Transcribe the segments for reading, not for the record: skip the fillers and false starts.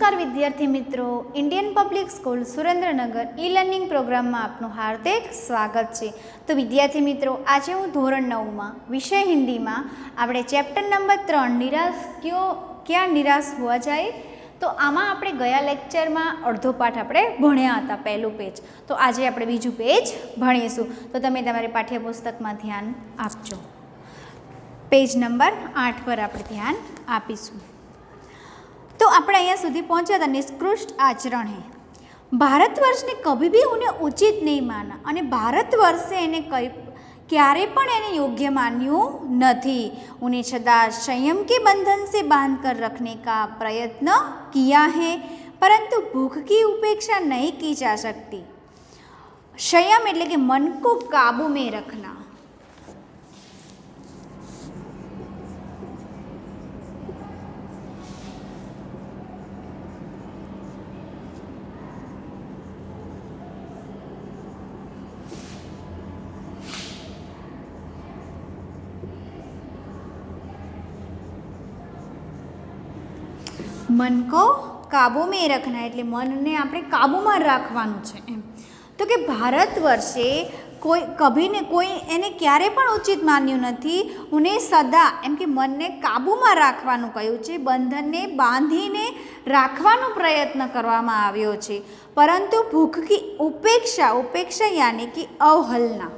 નમસ્કાર વિદ્યાર્થી મિત્રો, Indian public school Surendranagar e learning પ્રોગ્રામમાં આપનું હાર્દિક સ્વાગત છે। તો વિદ્યાર્થી મિત્રો, આજે હું ધોરણ 9માં વિષય હિન્દીમાં આપણે ચેપ્ટર નંબર 3 નિરાશ ક્યાં નિરાશ હોવા જાય, તો આમાં આપણે ગયા લેક્ચરમાં અડધો પાઠ આપણે ભણ્યા હતા, પહેલું પેજ। તો આજે આપણે બીજું પેજ ભણીશું, તો તમે તમારી પાઠ્યપુસ્તકમાં ધ્યાન આપજો। પેજ નંબર 8 પર આપણે ધ્યાન આપીશું। तो આપણે અહીંયા સુધી પહોંચ્યા હતા, નિષ્કૃષ્ટ આચરણ है। भारतवर्ष ने कभी भी उन्हें उचित नहीं माना અને ભારતવર્ષે એને ક્યારે પણ એને યોગ્ય માન્યું નથી। उन्हें सदा संयम के बंधन से बांध कर रखने का प्रयत्न किया है, परंतु भूख की उपेक्षा नहीं की जा सकती। संयम એટલે કે मन को काबू में रखना। मन को काबू में रखना એટલે મનને આપણે કાબૂમાં રાખવાનું છે એમ। તો કે ભારતવર્ષે કોઈ એને ક્યારે પણ ઉચિત માન્યું નથી। ઉને સદા એમ કે મનને કાબૂમાં રાખવાનું કહ્યું છે, બંધનને બાંધીને રાખવાનો પ્રયત્ન કરવામાં આવ્યો છે, પરંતુ ભૂખ કી ઉપેક્ષા યાની કે અવહેલના।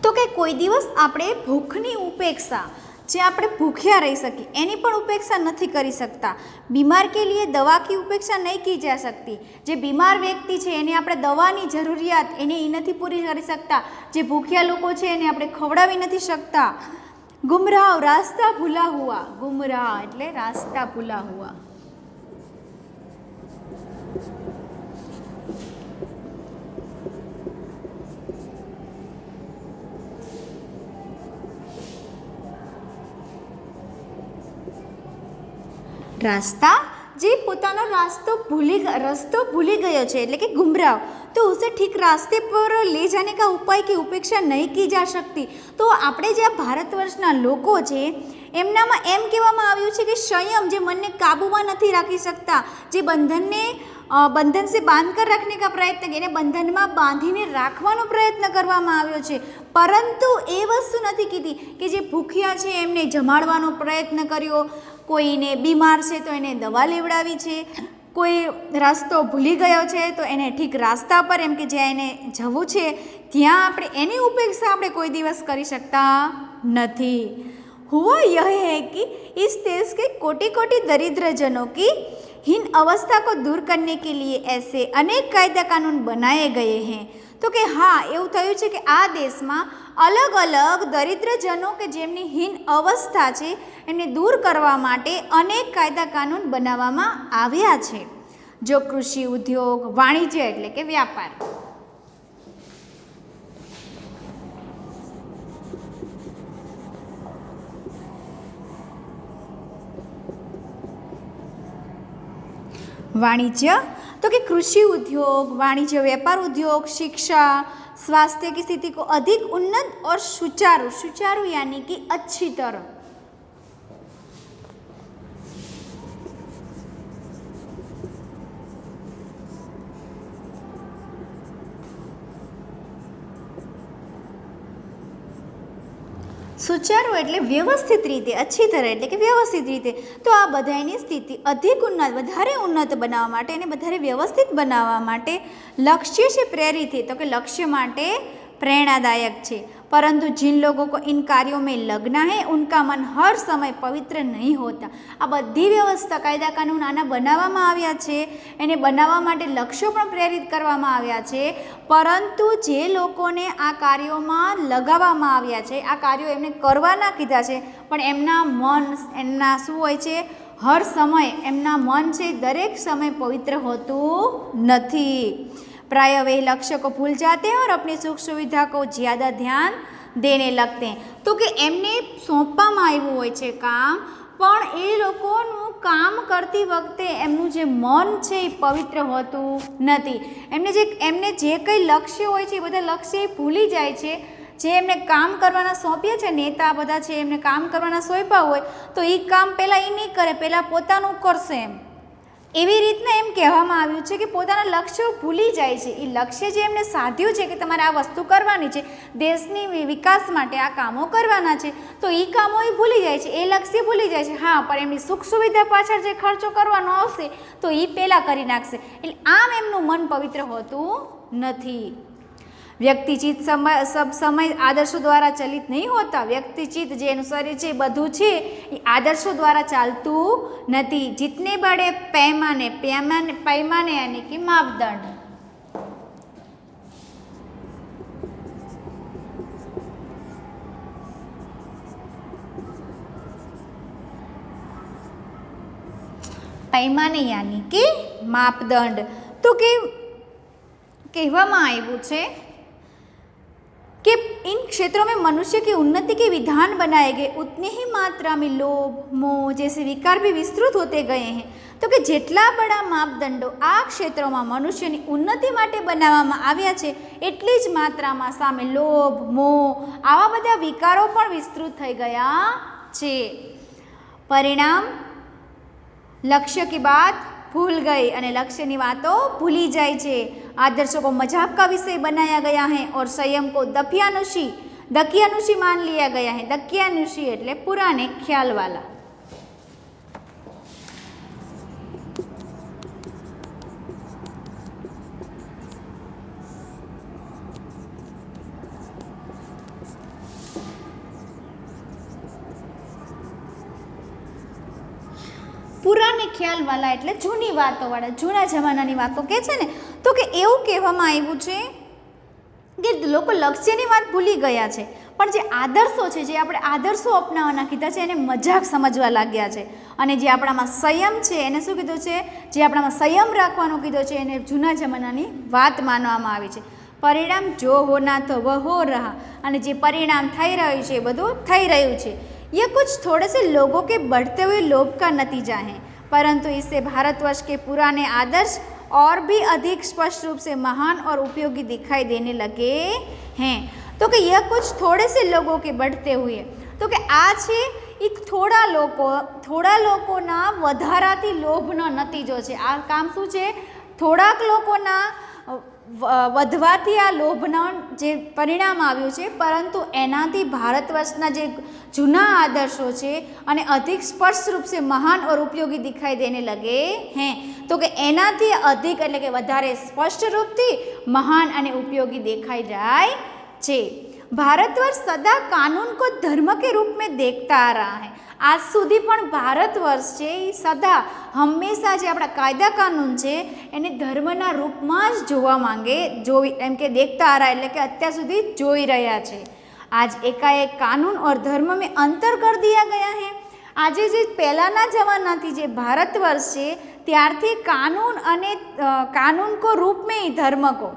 तो कि कोई दिवस આપણે ભૂખની ઉપેક્ષા, જે આપણે ભૂખ્યા રહી શકીએ એની પણ ઉપેક્ષા નથી કરી શકતા। बीमार के लिए दवा की उपेक्षा नहीं की जा सकती। જે બીમાર વ્યક્તિ છે એને આપણે દવાની જરૂરિયાત એને એ નથી પૂરી કરી શકતા। જે ભૂખ્યા લોકો છે એને આપણે ખવડાવી નથી શકતા। ગુમરાહ રાસ્તા ભૂલા હુઆ, ગુમરાહ એટલે રાસ્તા ભૂલા હુઆ। रास्ता जे पोतानो रस्तो भूली गयो छे એટલે કે गुमराह, तो उसे ठीक रास्ते पर ले जाने का उपाय की उपेक्षा नहीं की जा सकती। तो આપણે જે ભારતવર્ષના લોકો છે એમનામાં એમ કહેવામાં આવ્યું છે કે સંયમ, જે મનને કાબૂમાં નથી રાખી શકતા, જે બંધન से बांध कर रखने का प्रयत्न, એને બંધનમાં બાંધીને રાખવાનો પ્રયત્ન કરવામાં આવ્યો છે, પરંતુ એ વસ્તુ નથી કીધી કે જે ભૂખ્યા છે એમને જમાડવાનો પ્રયત્ન કર્યો, કોઈને બીમાર છે તો એને દવા લેવડાવી છે, કોઈ રસ્તો ભૂલી ગયો છે તો એને ઠીક રાસ્તા પર એમ કે જ્યાં એને જવું છે ત્યાં આપણે એની ઉપેક્ષા આપણે કોઈ દિવસ કરી શકતા નથી। हुआ यह है कि इस देश के कोटि कोटि दरिद्रजनों की हीन अवस्था को दूर करने के लिए ऐसे अनेक कायदा कानून बनाए गए हैं। तो कि हाँ, એવું થયું છે કે આ દેશમાં અલગ અલગ દરિદ્રજનો કે જેમની હીન અવસ્થા છે એને દૂર કરવા માટે અનેક કાયદા કાનૂન બનાવવામાં આવ્યા છે। જો કૃષિ ઉદ્યોગ, વાણિજ્ય એટલે કે વ્યાપાર, वाणिज्य तो कि कृषि उद्योग, वाणिज्य व्यापार उद्योग, शिक्षा, स्वास्थ्य की स्थिति को अधिक उन्नत और सुचारू यानी कि अच्छी तरह સુચારુ એટલે વ્યવસ્થિત રીતે, अच्छी तरह એટલે કે વ્યવસ્થિત રીતે। તો આ બધાની સ્થિતિ अधिक उन्नत, વધારે ઉન્નત બનાવવા માટે અને વધારે વ્યવસ્થિત બનાવવા માટે લક્ષ્ય से प्रेरित है, तो कि लक्ष्य માટે प्रेरणादायक છે। परंतु जिन लोगों को इन कार्यों में लगना है उनका मन हर समय पवित्र नहीं होता। आ बधी व्यवस्था, कायदा कानून आना बनाववामां आव्या छे, एने बनाववा माटे लक्ष्यो पण प्रेरित करवामां आव्या छे, परंतु जे लोकोने आ कार्योमां लगाववामां आव्या छे, आ कार्यो एमने करवाना कीधा छे, पण एमना मन एमना शुं होय छे, हर समय एमना मन छे दरेक समय पवित्र होतुं नथी। प्राय वे लक्ष्य को भूल जाते हैं और अपनी सुख सुविधा को ज़्यादा ध्यान देने लगते हैं। तो कि एमने सौंपवामां आव्युं होय छे काम, પણ એ લોકોનું કામ કરતી વખતે એમનું જે મન છે એ પવિત્ર હોતું નથી. એમને જે કંઈ લક્ષ્ય હોય છે એ બધા લક્ષ્ય એ ભૂલી જાય છે. જે એમને કામ કરવાના સોંપ્યા છે, નેતા બધા છે એમને કામ કરવાના સોંપ્યા હોય તો એ કામ પહેલાં એ નહીં કરે, પહેલાં પોતાનું કરશે એમ. એવી રીતના એમ કહેવામાં આવ્યું છે કે પોતાના લક્ષ્યો ભૂલી જાય છે. એ લક્ષ્ય જે એમને સાધ્યું છે કે તમારે આ વસ્તુ કરવાની છે, દેશની વિકાસ માટે આ કામો કરવાના છે, તો એ કામો એ ભૂલી જાય છે, એ લક્ષ્ય ભૂલી જાય છે. હા, પણ એમની સુખ સુવિધા પાછળ જે ખર્ચો કરવાનો આવશે તો એ પહેલાં કરી નાખશે. એટલે આમ એમનું મન પવિત્ર હોતું નથી. વ્યક્તિચિત સમય આદર્શો દ્વારા ચલિત નહીં હોતા. વ્યક્તિચિત જે એનું શરીર છે બધું છે એ આદર્શો દ્વારા ચાલતું નથી. જીતને બડે પૈમાને યાની કે માપદંડ. પૈમાને યાની કે માપદંડ. તો કે કહેવામાં આવ્યું છે कि इन क्षेत्रों में मनुष्य की उन्नति के विधान बनाए गए उतनी ही मात्रा में लोभ मोह जैसे विकार भी विस्तृत होते गए हैं. तो कि જેટલા બડા માપદંડો આ ક્ષેત્રોમાં મનુષ્યની ઉન્નતિ માટે બનાવવામાં આવ્યા છે એટલી જ માત્રામાં સામે લોભ મોહ આવા બધા વિકારો પણ વિસ્તૃત થઈ ગયા છે. પરિણામ લક્ષ્ય की बात भूल गई અને લક્ષ્યની વાતો ભૂલી જાય છે. आदर्शों को मजाक का विषय बनाया गया है और संयम को दकियानुशी मान लिया गया है. दकियानुशी એટલે પુરાને ખ્યાલ વાલા. પુરાને ખ્યાલવાલા એટલે જૂની વાતોવાળા, જૂના જમાનાની વાતો કહે છે ને. તો કે એવું કહેવામાં આવ્યું છે કે લોકો લક્ષ્યની વાત ભૂલી ગયા છે, પણ જે આદર્શો છે, જે આપણે આદર્શો અપનાવવાના કીધા છે એને મજાક સમજવા લાગ્યા છે. અને જે આપણામાં સંયમ છે એને શું કીધું છે, જે આપણામાં સંયમ રાખવાનો કીધો છે એને જૂના જમાનાની વાત માનવામાં આવી છે. પરિણામ જો હોના તો વહો રહા. અને જે પરિણામ થઈ રહ્યું છે એ બધું થઈ રહ્યું છે. ये कुछ थोड़े से लोगों के बढ़ते हुए लोभ का नतीजा है, परंतु इससे भारतवर्ष के पुराने आदर्श और भी अधिक स्पष्ट रूप से महान और उपयोगी दिखाई देने लगे हैं. तो कि यह कुछ थोड़े से लोगों के बढ़ते हुए, तो कि આ છે એક થોડા લોકોના વધારાથી લોભનો નતીજો છે. આ કામ શું છે, થોડાક લોકોના વધવાથી આ લોભના જે પરિણામ આવ્યું છે, પરંતુ એનાથી ભારત વર્ષના જે જૂના આદર્શો છે અને અધિક સ્પષ્ટ રૂપ से महान और उपयोगी दिखाई देने लगे हैं. તો કે એનાથી અધિક એટલે કે વધારે સ્પષ્ટ રૂપથી મહાન અને ઉપયોગી દેખાઈ જાય છે. ભારતवर्ष सदा कानून को धर्म के रूप में देखता आ रहा है. આજ સુધી પણ ભારત વર્ષ છે એ સદા હંમેશા જે આપણા કાયદા કાનૂન છે એને ધર્મના રૂપમાં જ જોવી એમ કે દેખતા આ રહા એટલે કે અત્યાર સુધી જોઈ રહ્યા છે. આજ એકાએક કાનૂન और धर्म में अंतर कर दिया गया है. આજે જે પહેલાંના જમાનાથી જે ભારત વર્ષ છે ત્યારથી કાનૂન અને કાનૂન કો રૂપ में ही धर्म को,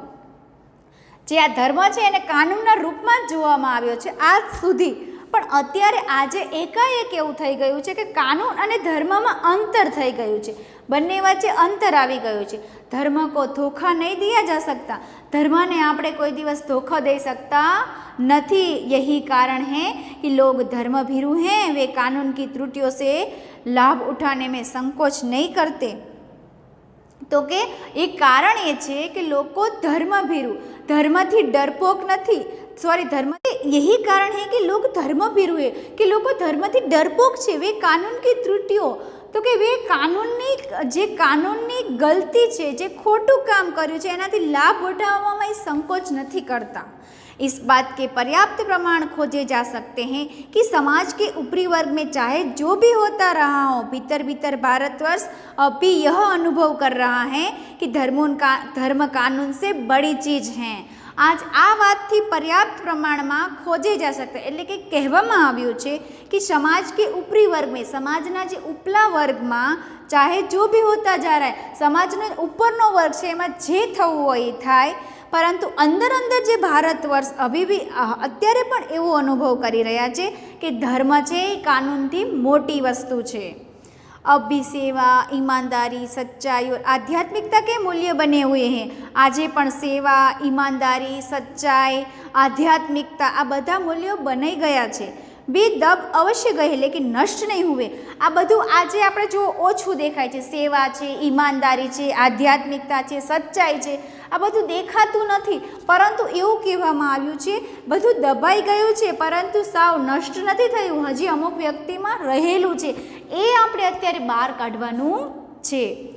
જે આ ધર્મ છે એને કાનૂનના રૂપમાં જ જોવામાં આવ્યો છે આજ સુધી. પણ અત્યારે આજે એકાએક એવું થઈ ગયું છે કે કાનૂન અને ધર્મમાં અંતર થઈ ગયું છે, બંને વચ્ચે અંતર આવી ગયું છે. ધર્મ કો ધોખા નહીં દિયા જા सकता. ધર્મને આપણે કોઈ દિવસ ધોખા દઈ सकता नहीं. यही कारण है कि लोग धर्म भीरू हैं. वे कानून की त्रुटियों से लाभ उठाने में संकोच नहीं करते. तो के एक कारण ये है कि લોકો ધર્મભીરુ, ધર્મથી ડરપોક નથી. धर्म यही कारण है कि लोग धर्म भीरू है कि लोग धर्म थी डरपोक है. वे कानून की त्रुटियों, तो कि वे कानूननी गलती है, जे खोटू काम कर्યું છે એનાથી લાભ ઉઠાવવામાં સંકોચ નથી કરતા. इस बात के पर्याप्त प्रमाण खोजे जा सकते हैं कि समाज के ऊपरी वर्ग में चाहे जो भी होता रहा हो, भीतर भीतर भारतवर्ष अभी यह अनुभव कर रहा है कि धर्म कानून से बड़ी चीज़ है. आज आ बातथी पर्याप्त प्रमाण में खोजे जा सकता एटले कि कहेवामां आव्युं छे कि समाज के ऊपरी वर्ग में, समाजना जे उपला वर्ग में चाहे जो भी होता जा रहा है, समाजनो उपरनो वर्ग छे एमां जे थवुं होय ए थाय, परंतु अंदर अंदर जे भारतवर्ष अभी भी अत्यारे पण एवो अनुभव करी रह्या छे कि धर्म छे कानूनथी मोटी वस्तु छे। अब भी सेवा, ईमानदारी, सच्चाई और आध्यात्मिकता के मूल्य बने हुए हैं। आजे पण सेवा, ईमानदारी, सच्चाई, आध्यात्मिकता आ बधा मूल्यों बनाई गया छे। बे दब अवश्य गए लेकिन नष्ट नहीं हुए। आ बधुं आजे आपणे जो ओछुं देखाय छे, सेवा छे, ईमानदारी छे, आध्यात्मिकता छे, सच्चाई छे, आ बधुं देखातुं नथी, परंतु एवुं कहेवामां आव्युं छे बधुं दबाई गयुं छे परंतु साव नष्ट नथी थयुं, हजी अमुक व्यक्तिमां रहेलुं छे, ए आपणे अत्यारे बहार काढवानुं छे।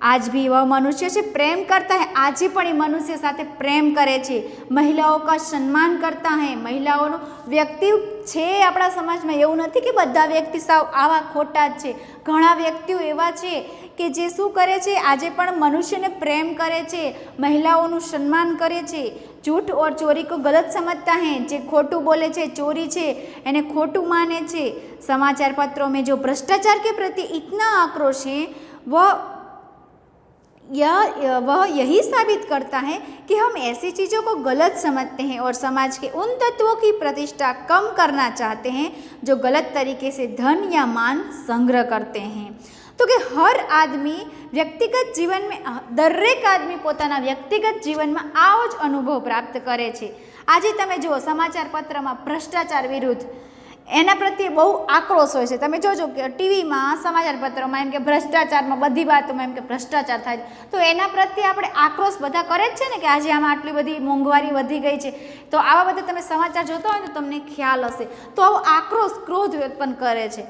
आज भी वह मनुष्य से प्रेम करता है, आज पण मनुष्य साथे प्रेम करे छे, महिलाओं का सम्मान करता है। महिलाओं व्यक्ति छे आपणा समाज में एवुं नथी कि बधा व्यक्ति साव आवा खोटा ज छे, घणा व्यक्तिओ एवा छे कि जे शुं करे छे, आजे पण मनुष्यने प्रेम करे छे, महिलाओं सम्मान करे छे। झूठ और चोरी को गलत समझता है, जे खोटू बोले छे, चोरी छे एने खोटू माने छे। समाचार पत्रों में जो भ्रष्टाचार के प्रति इतना आक्रोश है वह यही साबित करता है कि हम ऐसी चीज़ों को गलत समझते हैं और समाज के उन तत्वों की प्रतिष्ठा कम करना चाहते हैं जो गलत तरीके से धन या मान संग्रह करते हैं। तो कि हर आदमी व्यक्तिगत जीवन में, दरेक आदमी पोताना व्यक्तिगत जीवन में आवो ज अनुभव प्राप्त करे छे। आज तमे जुओ समाचार पत्र में भ्रष्टाचार विरुद्ध एना प्रत्ये बहु आक्रोश होय छे। तमे जोजो कि टीवी में, समाचार पत्र में एम के भ्रष्टाचार में बधी बातों में एम के भ्रष्टाचार थाय, तो एना प्रत्ये आपणे आक्रोश बधा करे ज छे ने कि आज आमां आटली बधी मोंघवारी वधी गई छे। तो आवा बधा तमे समाचार जोता होय तो तमने ख्याल हशे। तो आवो आक्रोश, क्रोध उत्पन्न करे छे।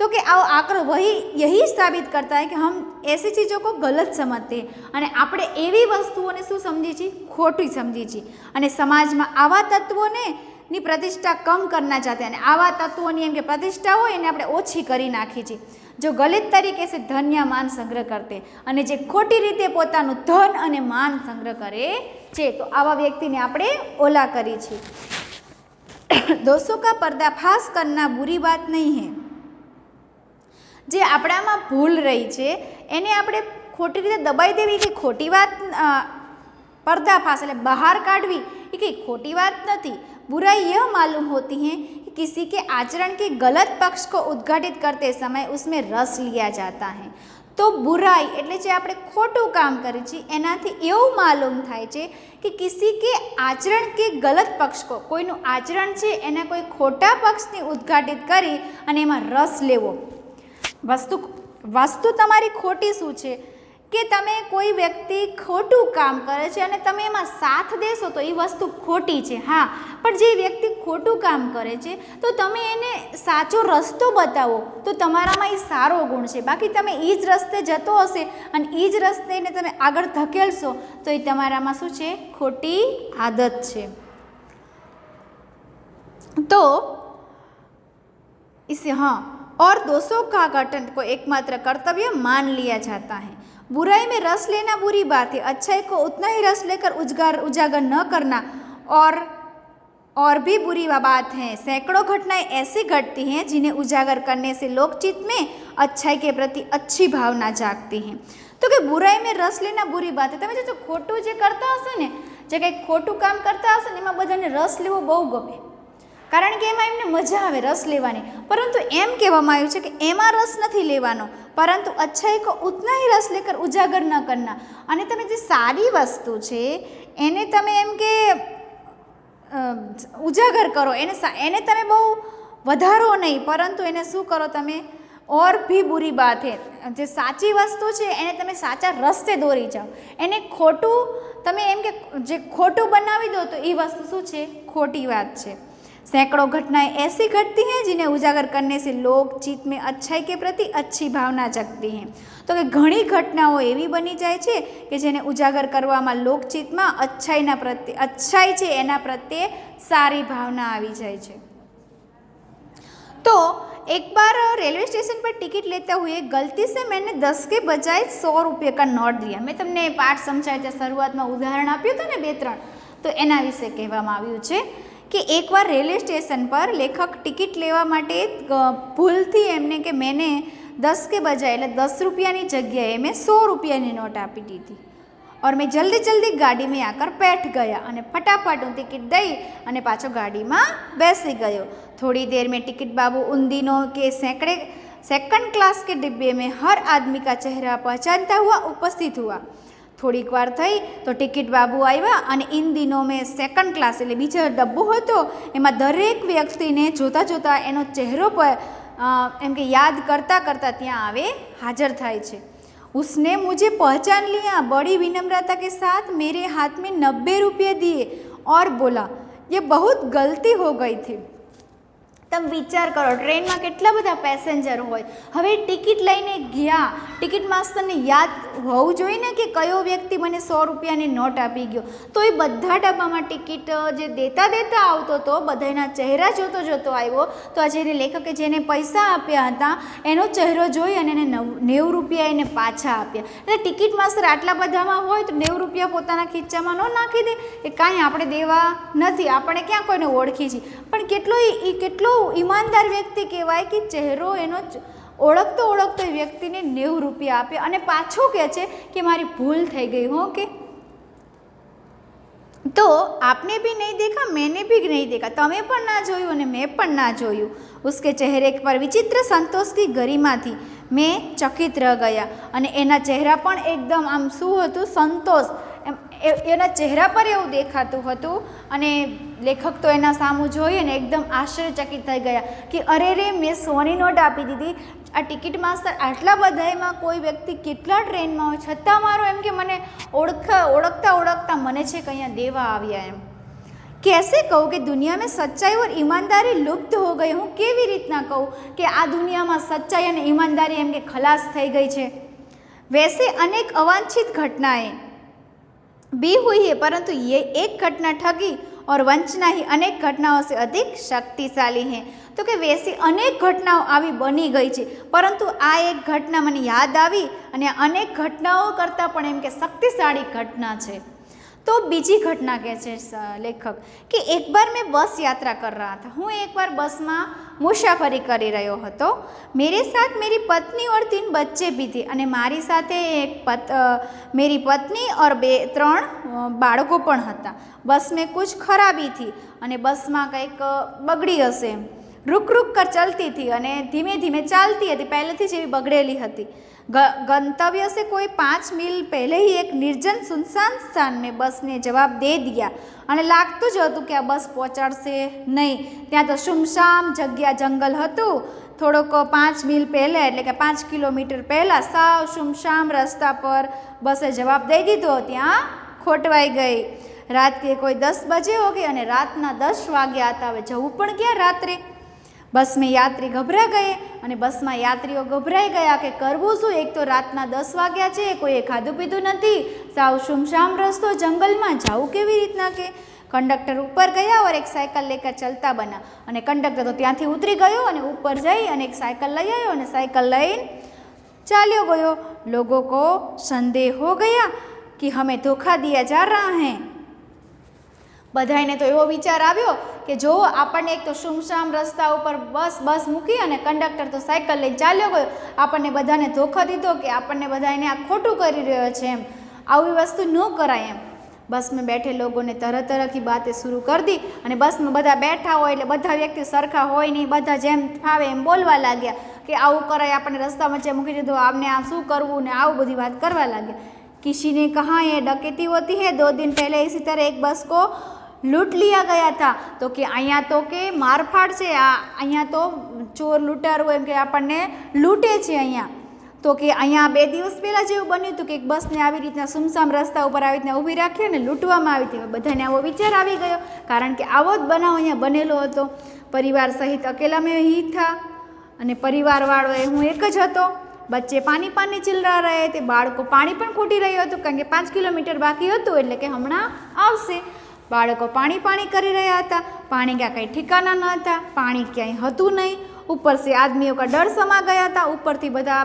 तो कि आओ आक्रोश यही साबित करता है कि हम ऐसी चीज़ों को गलत समझते हैं अने आपणे एवी वस्तुओने शुं समझी छीए, खोटी समझी छीए अने समाज में आवा तत्वोने नी प्रतिष्ठा कम करना चाहते हैं। आवा तत्वोनी एम के प्रतिष्ठा हो एने आपणे ओછી કરી નાખી છે। जो गलत तरीके से धन या मान संग्रह करते अने जे खोटी रीते पोतानुं धन अने मान संग्रह करे छे, तो आवा व्यक्तिने आपणे ओला करी छे। दोषों का पर्दाफाश करना बुरी बात नहीं है। जे आपणामां भूल रही है एने आपणे खोटी रीते दबाई देवी कि खोटी बात, पर्दाफाश एटले बहार काढवी ए कई खोटी बात नथी। बुराई यह मालूम होती है कि किसी के आचरण के गलत पक्ष को उद्घाटित करते समय उसमें रस लिया जाता है। तो बुराई एटले जे आपणे खोटું काम करीએ છીએ एनाथी एवुं मालूम थाय छे कि किसी के आचरण के गलत पक्ष को, कोईनुं आचरण छे एना कोई खोटा पक्षने उद्घाटित करी अने एमां रस लेवो। वस्तु तमारी खोटी शुं छे कि तमे कोई व्यक्ति खोटું काम करे छे अने तमे एमां साथ देशो तो ए वस्तु खोटी छे। हाँ, पण जे व्यक्ति खोटું काम करे छे तो तमे एने साचो रस्तो बतावो तो तमारामां ए सारो गुण छे। बाकी तमे ए ज रस्ते जतो हशे अने ए ज रस्तेने तमे आगळ धकेलशो तो ए तमारामां शुं छे, खोटी आदत छे। तो इसे और दोषों का घटन को एकमात्र कर्तव्य मान लिया जाता है। बुराई में रस लेना बुरी बात है, अच्छाई को उतना ही रस लेकर उजागर न करना और भी बुरी बात है। सैकड़ों घटनाएं ऐसी घटती हैं जिन्हें उजागर करने से लोकचित्त में अच्छाई के प्रति अच्छी भावना जागती है। तो कि बुराई में रस लेना बुरी बात है। तमे जो खोटું जे करता हशो ने, जे कंईक खोटું काम करता हशो ने, एमां बधाने रस लेवो बहु गमे, कारण के एमां एमने मजा आवे रस लेवानी। परंतु एम कहेवामां आव्युं छे कि एमां रस नथी लेवानो, परंतु अच्छाई को उतना ही रस लेकर उजागर न करना। अने तमे जे सारी वस्तु छे एने तमे एम के उजागर करो, एने तमे बहु वधारो नहीं, परंतु एने शुं करो तमे और भी बुरी बात है। जे साची वस्तु छे एने तमे साचा रस्ते दौरी जाओ, एने खोटું तमे एम के जे खोटું बनावी दो तो ए वस्तु शुं छे, खोटी बात छे। सैकड़ों घटनाएं ऐसी घटती हैं जिन्हें उजागर करने से लोग चित्त में अच्छाई के प्रति अच्छी भावना जगती हैं। तो कि घणी घटनाओं एवी बनी जाए छे कि जेने उजागर करवामां लोकचित्त में अच्छाईना प्रत्ये, अच्छाई छे एना प्रत्ये सारी भावना आवी जाए छे। तो एक बार रेलवे स्टेशन पर टिकट लेते हुए गलती से मैंने 10 के बजाय 100 रुपये का नोट दिया। मैं तमने पाठ समझाया था, शुरुआत में उदाहरण आप्युं हतुं ने 2-3, तो एना विषे कहेवामां आव्युं छे कि एक बार रेलवे स्टेशन पर लेखक टिकट लेवा माटे भूलथी एमने कि मैंने 10 के बजाय એટલે 10 रुपयानी जगह मैं 100 रुपयानी नोट आपी दी थी और मैं जल्दी जल्दी गाड़ी में आकर बैठ गया અને फटाफट હું ટિકિટ દઈ અને પાછો ગાડીમાં બેસી ગયો। थोड़ी देर में टिकट बाबू उन दिनों के सेकंड क्लास के डिब्बे में हर आदमी का चेहरा पहचानता हुआ उपस्थित हुआ। થોડીક વાર થઈ તો ટિકિટ બાબુ આવ્યા અને ઇન દિનો મેં સેકન્ડ ક્લાસ એટલે બીજો ડબ્બો હતો એમાં દરેક વ્યક્તિને જોતા જોતા એનો ચહેરો પર એમ કે યાદ કરતાં કરતાં ત્યાં આવે હાજર થાય છે। उसने मुझे पहचान लिया, बड़ी विनम्रता के साथ मेरे हाथ में 90 रुपये दिए और बोला ये बहुत गलती हो गई थी। તમે વિચાર કરો ટ્રેનમાં કેટલા બધા પેસેન્જર હોય, હવે ટિકિટ લઈને ગયા, ટિકિટ માસ્ટરને યાદ હોવું જોઈએ ને કે કયો વ્યક્તિ મને 100 રૂપિયાની નોટ આપી ગયો, તો એ બધા ડબ્બામાં ટિકિટ જે દેતા આવતો હતો બધાના ચહેરા જોતો જોતો આવ્યો, તો આ જેને લેખકે જેને પૈસા આપ્યા હતા એનો ચહેરો જોઈ અને એને 90 રૂપિયા એને પાછા આપ્યા। એટલે ટિકિટ માસ્ટર આટલા બધામાં હોય તો 90 રૂપિયા પોતાના ખીચામાં ન નાખી દે કે કાંઈ આપણે દેવા નથી, આપણે ક્યાં કોઈને ઓળખી છીએ, પણ કેટલો ઈમાનદાર વ્યક્તિ કહેવાય કે ચહેરો એનો ઓળખતો એ વ્યક્તિને 90 રૂપિયા આપે અને પાછો કહે છે કે મારી ભૂલ થઈ ગઈ હો કે તો आपने भी नहीं देखा, मैंने भी नहीं देखा, તમે પણ ના જોયું અને મેં પણ ના જોયું। उसके चेहरे पर विचित्र संतोष की गरिमा थी, मैं चकित रह गया અને એના ચહેરા પણ એકદમ આમ શું હતું સંતોષ એના ચહેરા પર એવું દેખાતું હતું અને લેખક તો એના સામું જોઈ અને એકદમ આશ્ચર્યચકિત થઈ ગયા કે અરે રે મેં 100ની નોટ આપી દીધી, આ ટિકિટ માસ્ટર આટલા બધામાં કોઈ વ્યક્તિ કેટલા ટ્રેનમાં હોય છતાં મારો એમ કે મને ઓળખતા મને છે કે અહીંયા દેવા આવ્યા એમ। कैसे कहूँ कि दुनिया में सच्चाई और ईमानदारी लुप्त हो गई, हूँ केवी रीतना कहूँ कि आ दुनिया में सच्चाई और ईमानदारी एम के खलास थई गई है। वैसे अनेक अवांछित घटनाएं भी हुई है, परंतु ये एक घटना ठगी और वंचना ही अनेक घटनाओं से अधिक शक्तिशाली है। तो कि वैसी अनेक घटनाओं आवी बनी गई है, परंतु आ एक घटना मने याद आवी अने अनेक घटनाओं करता पण एम के शक्तिशाली घटना है। तो बीजी घटना कहे लेखक कि एक बार मैं बस यात्रा कर रहा था, हूँ एक बार बस में मुसाफरी करी रह्यो हतो, मेरे साथ मेरी पत्नी और 3 बच्चे भी थे अने मारी साथे मेरी पत्नी और 2-3 बाळको पण हता। बस में कुछ खराबी थी अने बस में कंईक बगड़ी हशे, रुक कर चलती थी अने धीमे धीमे चालती हती, पहलेथी ज एवी बगड़ेली हती। गंतव्य से कोई 5 मील पहले ही एक निर्जन सुनसान स्थान में बस ने जवाब दे दिया અને લાગતું જ હતું કે આ બસ પહોંચાડશે નહીં, ત્યાં તો સુમસામ જગ્યા જંગલ હતું। થોડોક 5 મીલ પહેલાં એટલે કે 5 કિલોમીટર પહેલાં સાવ સુમસામ રસ્તા પર બસે જવાબ દઈ દીધો, ત્યાં ખોટવાઈ ગઈ। રાત કે કોઈ 10 बजे हो गई અને રાતના 10 વાગ્યા હતા, હવે જવું પણ ક્યાં રાત્રે। बस में यात्री घबरा गए અને બસમાં યાત્રીઓ ગભરાઈ ગયા કે કરવું શું, એક તો રાતના 10 વાગ્યા છે, કોઈએ ખાધું પીધું નથી, સાવ સુમસામ રસ્તો જંગલમાં જાવું કેવી રીતના કે। કંડક્ટર ઉપર ગયા और एक साइकिल लेकर चलता बना અને કંડક્ટર તો ત્યાંથી ઉતરી ગયો અને ઉપર જઈ અને એક સાયકલ લઈ આવ્યો અને સાયકલ લઈને ચાલ્યો ગયો। लोगों को संदेह हो गया कि हमें धोखा दिया जा रहा है। બધાને તો એવો વિચાર આવ્યો કે જો આપણને એક તો સુમસામ રસ્તા ઉપર બસ મૂકી અને કંડક્ટર તો સાયકલ લઈને ચાલ્યો ગયો, આપણને બધાને ધોખો દીધો કે આપણને બધાને આ ખોટું કરી રહ્યો છે એમ, આવી વસ્તુ ન કરાય એમ। बस में बैठे लोगों ने तरह तरह की बातें शुरू कर दी અને बस में બધા બેઠા હોય એટલે બધા વ્યક્તિ સરખા હોય નહીં, બધા જેમ ફાવે એમ બોલવા લાગ્યા કે આવું કરાય, આપણને રસ્તા વચ્ચે મૂકી દીધો, આમને આ શું કરવું ને આવું બધી વાત કરવા લાગ્યા। किसी ने कहा ये डकैती होती है, 2 दिन पहले इसी तरह एक बस को लूट लिया गया था। तो कि अँ तो कि मारफाड़ से अँ तो चोर लूटारू एम के आपने लूटे छे अँ तो कि अँ 2 દિવસ पहला जेवुं बन्युं हतुं कि एक बस ने आवी रीतना सुमसाम रस्ता पर આવી રીતના ઊભી રાખી અને લૂંટવામાં આવી હતી। બધાને આવો વિચાર આવી ગયો કારણ કે આવો જ બનાવ અહીંયા બનેલો હતો। પરિવાર સહિત અકેલા મેં ही था અને પરિવારવાળો હું એક જ હતો। बच्चे पानी चिल्ला रहे थे, बाळको पाणी पण खूटी रह्युं हतुं कारण के 5 किलोमीटर बाकी हतुं એટલે કે હમણાં આવશે। बाळको पाणी करी रह्या हता, पाणी क्या कहीं ठिकाना न था, पाणी क्यांय हतुं नहीं। ऊपर से आदमियों का डर समा गया था, ऊपर थी बधा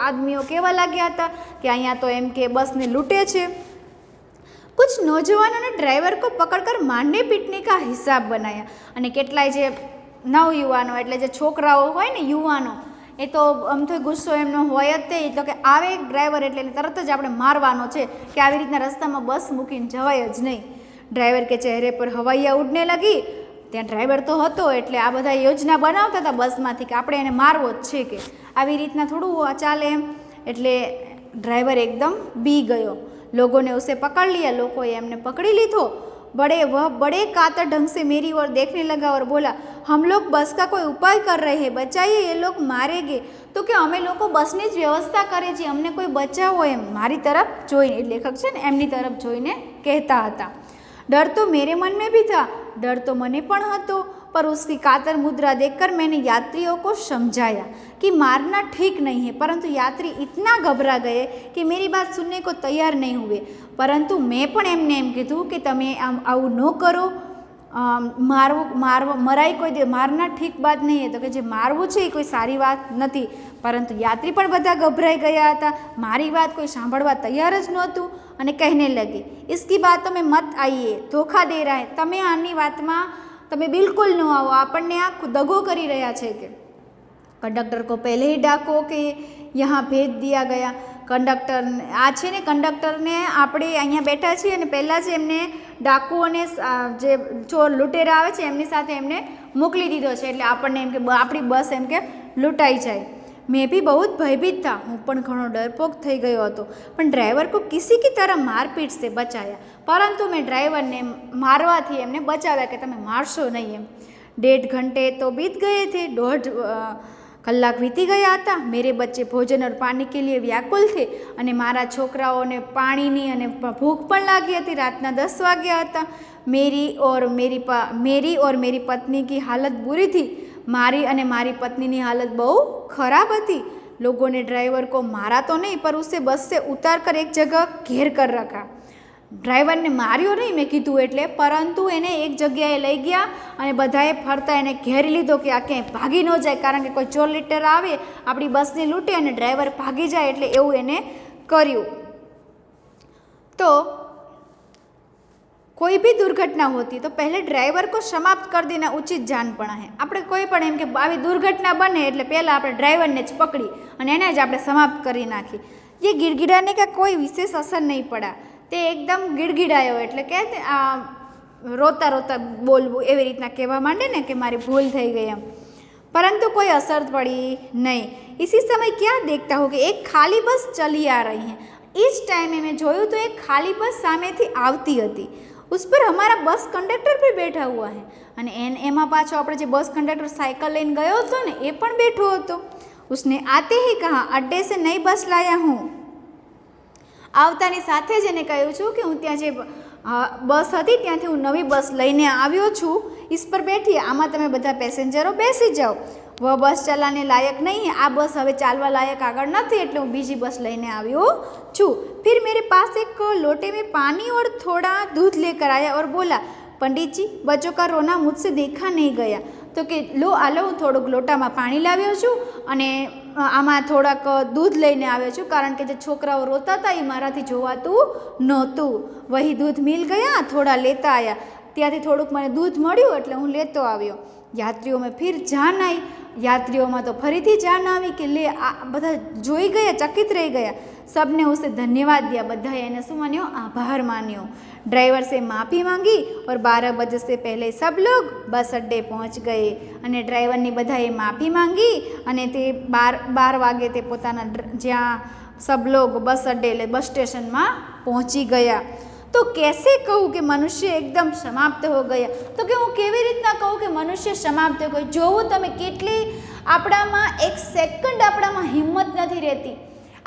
आदमियों केवा लाग्या था कि अहींया तो एम के बस ने लूटे छे। कुछ नौजवानों ने ड्राइवर को पकड़कर मारने पीटने का हिसाब बनाया અને કેટલાય જે નવયુવાનો એટલે જે છોકરાઓ હોય ને યુવાનો એ તો આમ તો ગુસ્સો એમનો હોય જ તે તો કે આવે એક ડ્રાઈવર એટલે તરત જ આપણે મારવાનો છે કે આવી રીતના રસ્તામાં બસ મૂકીને જવાય જ નહીં. ડ્રાઈવર કે ચહેરે પર હવાઈયા ઉડને લગી. ત્યાં ડ્રાઈવર તો હતો એટલે આ બધા યોજના બનાવતા હતા બસમાંથી કે આપણે એને મારવો જ છે કે આવી રીતના થોડું ચાલે એમ. એટલે ડ્રાઈવર એકદમ બી ગયો. लोगों ने उसे पकड़ लिया. लोगों एमने पकड़ी लीधो. वह बड़े कातर ढंग से मेरी ओर देखने लगा और बोला, हम लोग बस का कोई उपाय कर रहे हैं, बचाइए, ये लोग मारेंगे. तो कि અમે લોકો બસની જ વ્યવસ્થા કરે છે, અમને કોઈ બચાવો એમ મારી તરફ જોઈને લેખક છે ને એમની તરફ જોઈને કહેતા હતા. डर तो मेरे मन में भी था, डर तो मने पण हतो, पर उसकी कातर मुद्रा देखकर मैंने यात्रियों को समझाया कि मारना ठीक नहीं है. परंतु यात्री इतना घबरा गए कि मेरी बात सुनने को तैयार नहीं हुए. परंतु मैं पण एमने एम कीधुं कि तमे आवुं न करो, मराई कोई मारना ठीक बात नहीं है. तो कि जे मारवुं छे कोई सारी बात नहीं. परंतु यात्री पण बधा गभराई गया था. मारी बात कोई सांभळवा तैयार ज नहोतुं અને કહેને લગી, इसकी बातों में मत आइए, धोखा दे रहा है. તમે આની વાતમાં તમે બિલકુલ ન આવો, આપણને આ દગો કરી રહ્યા છે. કે કંડક્ટર को पहले ही डाको के यहाँ भेज दिया गया. કંડક્ટર આ છે ને કંડક્ટરને આપણે અહીંયા બેઠા છીએ અને પહેલાં જ એમને ડાકુઓને જે ચોર લૂંટેરા આવે છે એમની સાથે એમને મોકલી દીધો છે. એટલે આપણને એમ કે આપણી બસ એમ કે લૂંટાઈ જાય. मैं भी बहुत भयभीत था. हूँ पण घणो डरपोक थई गयो हतो. पण ड्राइवर को किसी की तरह मारपीट से बचाया. परंतु मैं ड्राइवर ने मारवाथी एमने बचाव्या कि तमे मारशो नहीं एम. 1.5 घंटे तो बीत गए थे. 1.5 कलाक बीती गया था. मेरे बच्चे भोजन और पानी के लिए व्याकुल थे અને મારા છોકરાઓને પાણીની અને ભૂખ પણ લાગી હતી. રાતના 10 વાગ્યા હતા. मेरी और मेरी पत्नी की हालत बुरी थी. मारी અને મારી પત્નીની हालत बहुत खराब थी. लोगों ने ड्राइवर को मारा तो नहीं, पर उसे बस से उतार कर एक जगह घेर कर रखा. ड्राइवर ने मार्यो नहीं मैं कीधुं एटले, परंतु एने एक जग्याए लई गया અને બધાએ ફરતા એને ઘેરી લીધો કે આ ક્યાંય ભાગી ન જાય, કારણ કે કોઈ ચોર લીટર આવે આપણી બસને લૂંટે અને ડ્રાઈવર ભાગી જાય, એટલે એવું એને કર્યું. तो कोई भी दुर्घटना होती तो पहले ड्राइवर को समाप्त कर देना उचित जानपणा है. આપણે કોઈ પણ એમ કે આવી દુર્ઘટના બને એટલે પહેલાં આપણે ડ્રાઈવરને જ પકડી અને એને જ આપણે સમાપ્ત કરી નાખી. ये गिड़गिड़ाने का कोई विशेष असर नहीं पड़ा. તે એકદમ ગીડગીડાયો એટલે કે રોતા રોતા બોલવું એવી રીતના કહેવા માંડે ને કે મારી ભૂલ થઈ ગઈ એમ. परंतु कोई असर पड़ी नहीं. इसी समय क्या देखता हो कि एक खाली बस चली आ रही है. इस टाइम में જોયું तो एक खाली बस सामेथी आवती હતી. उस पर हमारा बस कंडक्टर भी बैठा हुआ है અને એમાં પાછો આપણે જે બસ કંડક્ટર સાયકલ લઈને ગયો હતો ને એ પણ બેઠો હતો. उसने आते ही कहा, अड्डे से नई बस लाया हूँ. આવતાની સાથે જ એને કહ્યું છું કે હું ત્યાં જે બસ હતી ત્યાંથી હું નવી બસ લઈને આવ્યો છું. इस पर बैठिए, આમાં તમે બધા પેસેન્જરો બેસી જાઓ. वह बस चलाने लायक नहीं है. આ બસ હવે ચાલવા લાયક આગળ નથી એટલે હું બીજી બસ લઈને આવ્યો છું. फिर मेरे पास एक लोटे में पानी और थोड़ा दूध लेकर आया और बोला, पंडित जी बच्चों का रोना मुझसे देखा नहीं गया. तो कि लो આલો હું થોડુંક લોટામાં પાણી લાવ્યો છું અને આમાં થોડાક દૂધ લઈને આવ્યો છું, કારણ કે જે છોકરાઓ રોતા હતા એ મારાથી જોવાતું નહોતું. વહી દૂધ મિલ ગયા, થોડા લેતા આયા. ત્યાંથી થોડુંક મને દૂધ મળ્યું એટલે હું લેતો આવ્યો. યાત્રીઓમાં ફિર જાન આવી. યાત્રીઓમાં તો ફરીથી જાન આવી કે લે આ બધા જોઈ ગયા, ચકિત રહી ગયા. सबने उसे धन्यवाद दिया. बधाए एने शुं मान्यो? आभार मान्यो. ड्राइवर से माफ़ी मांगी और 12 बजे से पहले सब लोग बस अड्डे पहुँच गए. अने ड्राइवरनी बधाए माफ़ी मांगी अने ते 12 वागे ते पोताना ज्यां सब लोग बस अड्डे એટલે बस स्टेशन में पहुँची गया. तो कैसे कहूँ कि मनुष्य एकदम समाप्त हो गया? तो कि हूँ केवी रीतना कहूँ कि मनुष्य समाप्त हो गयो? जोवुं तमे केटली आपणामां एक सेकंड आपणामां हिम्मत नहीं रहती.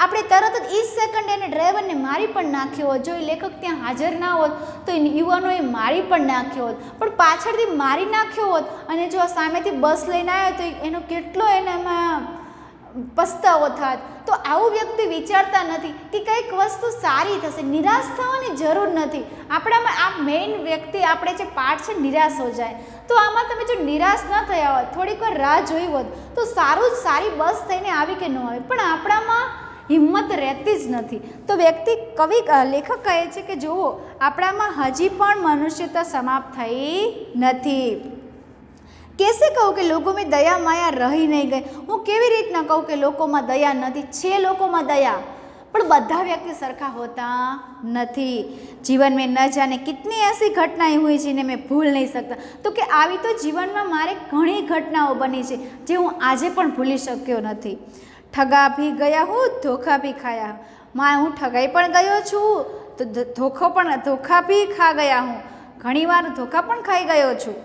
આપણે તરત જ એ સેકન્ડ એને ડ્રાઈવરને મારી પણ નાખ્યો હોત. જો એ લેખક ત્યાં હાજર ના હોત તો એ યુવાનોએ મારી પણ નાખ્યો હોત, પણ પાછળથી મારી નાખ્યો હોત અને જો સામેથી બસ લઈને આવ્યો તો એનો કેટલો એનામાં પસ્તાવો થાત. તો આવું વ્યક્તિ વિચારતા નથી કે કંઈક વસ્તુ સારી થશે. નિરાશ થવાની જરૂર નથી. આપણામાં આ મેઇન વ્યક્તિ આપણે જે પાર્ટ છે નિરાશ હો જાય. તો આમાં તમે જો નિરાશ ન થયા હોત, થોડીક વાર રાહ જોઈ હોત તો સારી બસ થઈને આવી કે ન આવે, પણ આપણામાં હિંમત રહેતી જ નથી. તો લેખક કહે છે કે જુઓ, આપણામાં હજી પણ મનુષ્યતા સમાપ્ત થઈ નથી. कैसे कहूँ कि लोगों में दया माया रही नहीं गई? હું કેવી રીતના કહું કે લોકોમાં દયા નથી? છે લોકોમાં દયા, પણ બધા व्यक्ति सरखा होता नहीं. जीवन में न जाने कितनी ऐसी घटनाएं हुई जिन्हें मैं भूल नहीं सकता. तो कि આવી તો જીવનમાં મારે ઘણી ઘટનાઓ બની છે જે હું આજે પણ ભૂલી શક્યો નથી. ठगा भी गया हूँ, धोखा भी खाया. હું ઠગાઈ પણ ગયો છું, તો ધોખા भी खा गया हूँ. ઘણી વાર ધોખા પણ ખાઈ ગયો છું.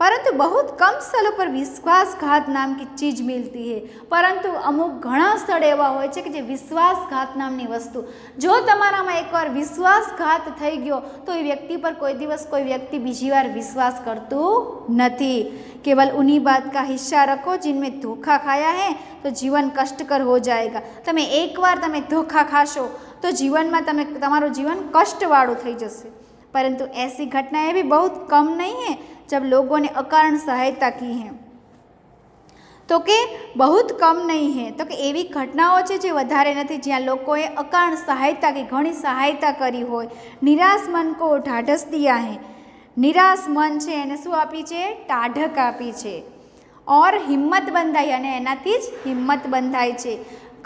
परंतु बहुत कम स्थलों पर विश्वासघात नाम की चीज मिलती है. परंतु अमुक घणा स्थळ एवा होय छे के जे विश्वासघात नामनी वस्तु, जो तमारामां एकवार विश्वासघात थई गयो तो ए व्यक्ति पर कोई दिवस कोई व्यक्ति बीजी वार विश्वास करतुं नथी. केवल उन्हीं बात का हिस्सा रखो जिनमें धोखा खाया है तो जीवन कष्टकर हो जाएगा. तमे एकवार तमे धोखा खाशो तो जीवनमां तमारुं जीवन कष्टवाळुं थई जशे. परंतु ऐसी घटनाएं भी बहुत कम नहीं है जब लोगों ने अकारण सहायता की है. तो के बहुत कम नहीं है, तो कि एवी घटनाओं छे जे वधारे नथी ज्यां लोकोए अकारण सहायता की, घणी सहायता करी होय. निराश मन को ढाढस दिया है. निराश मन छे एने शुं आपी छे? टाढक आपी छे. और हिम्मत बंधाई, अने एनाथी ज हिम्मत बंधाय छे.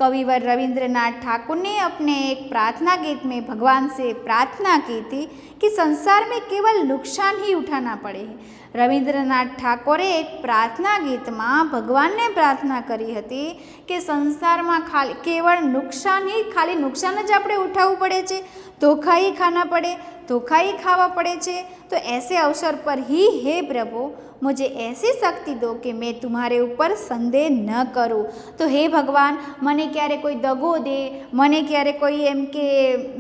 कविवर रविंद्रनाथ ठाकुर ने अपने एक प्रार्थना गीत में भगवान से प्रार्थना की थी कि संसार में केवल नुकसान ही उठाना पड़े. रविंद्रनाथ ठाकुरे एक प्रार्थना गीत में भगवान ने प्रार्थना करी हती कि संसार में केवल नुकसान ज आपणे उठावू पड़े छे, धोखा ही खाना पड़े, धोखा ही खावा पड़े छे. तो ऐसे अवसर पर ही हे प्रभु मुझे ऐसी शक्ति दो कि मैं तुम्हारे ऊपर संदेह न करूँ. तो हे भगवान, मने क्यारे कोई दगो दे, मने क्यारे कोई एम के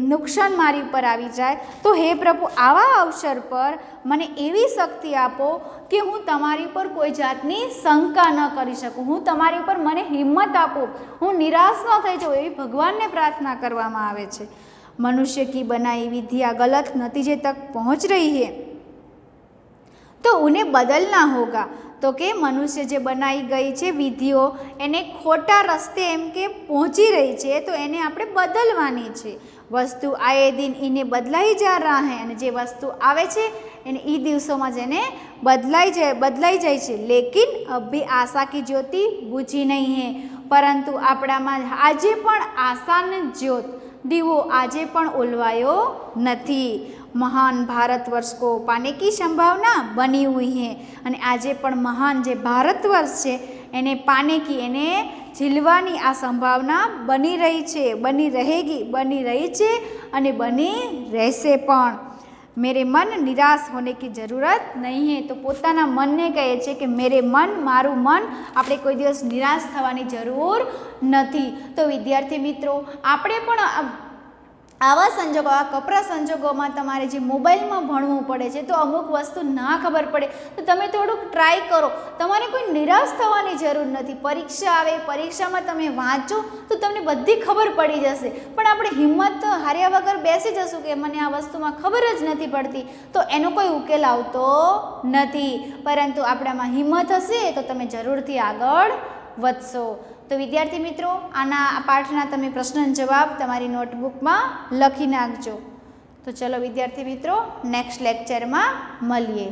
नुकसान मारी पर आवी जाए तो हे प्रभु आवा अवसर पर मने एवी शक्ति आपो कि हूँ तमारी पर कोई जातनी शंका न करी सकूँ. हूँ तमारी पर मने हिम्मत आपो, हूँ निराश न थई जाऊँ. एवी भगवान ने प्रार्थना करवामां आवे छे. मनुष्य की बनाई विधियाँ गलत नतीजे तक पहुँच रही है तो उन्हें बदलना होगा. तो कि मनुष्य जे बनाई गई है विधिओ एने खोटा रस्ते एम के पहुँची रही है तो एने आपणे बदलवानी है. वस्तु आए दिन इन्हें बदलाई जा रहा है अने जे वस्तु आवे छे एने ई दिवसों में जेने बदलाई जाए छे. लेकिन अब भी आशा की ज्योति बुझी नहीं है. परंतु आपणामां आजे पण आशानी ज्योत दीवो आजे पण ओलवायो नथी. महान भारतवर्ष को पाने की संभावना बनी हुई है अने आजे पण महान जे भारतवर्ष है एने पाने की, एने झीलवानी आ संभावना बनी रही छे, बनी रहेगी, बनी रही छे अने बनी रहेशे पण. मेरे मन निराश होने की ज़रूरत नहीं है. तो पोताना मन ने कहे छे कि मेरे मन, मारू मन, आपणे कोई दिवस निराश थवानी जरूर नथी. तो विद्यार्थी मित्रों, आपणे पण आवा संजोगों, आ कपरा संजोगों में तमारे जे मोबाइल में भणवू पड़े छे तो अमुक वस्तु ना खबर पड़े तो तमे थोड़ुंक ट्राय करो. तमारे कोई निराश थवानी जरूर नथी. परीक्षा आवे, परीक्षा में तमे वाँचो तो तमने बधी खबर पड़ी जशे. पण आपणे हिम्मत हार्या वगर बेसी जशुं कि मने आ वस्तुमां खबर ज नथी पड़ती तो एनो कोई उकेल आवतो नथी. परंतु आपणामां हिम्मत हशे तो तमे जरूरथी आगळ વધશો. तो विद्यार्थी मित्रों, आना पाठना तमे प्रश्न जवाब तमारी नोटबुक में लखी नाखजो. तो चलो विद्यार्थी मित्रों, नेक्स्ट लेक्चर में मळीए.